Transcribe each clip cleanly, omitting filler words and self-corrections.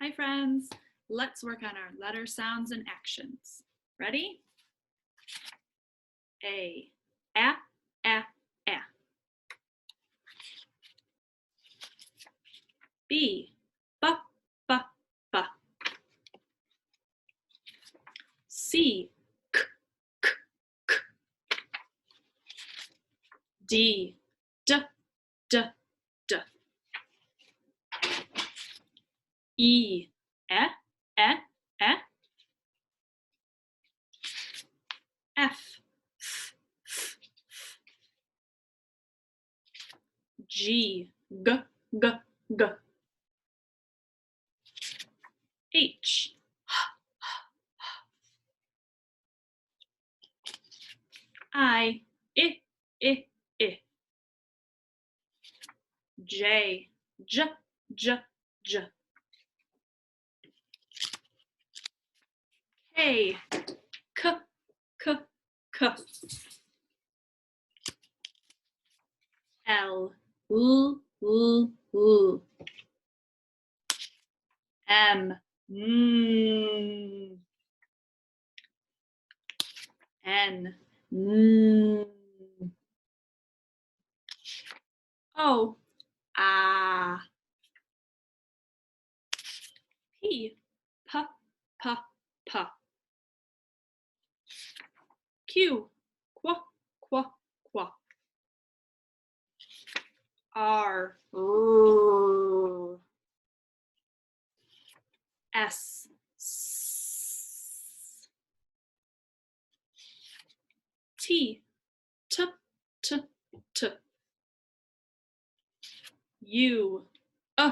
Hi friends, let's work on our letter sounds and actions. Ready? A, a, a, a. B, b, b, b. C, k, k, k. D, d, d, d. E, e, e, e. F, f, f, f. G, g, g, g. H, I, I, I, I. J, j, j, j. K, k, k, k. L, l, l, l. M, mm. N, n. O, ah. P, p, p, p. Q, qu, qu, qu. R, r. S, s. T, t, t, t. U, uh.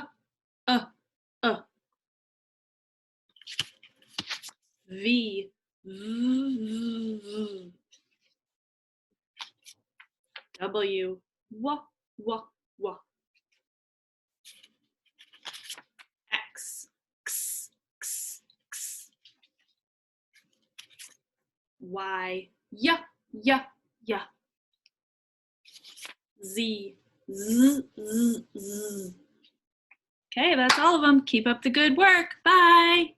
V, v. W, w, w, w. X, x, x, x. Y, y, y, y. Z, z, z, z. Okay, that's all of them. Keep up the good work. Bye.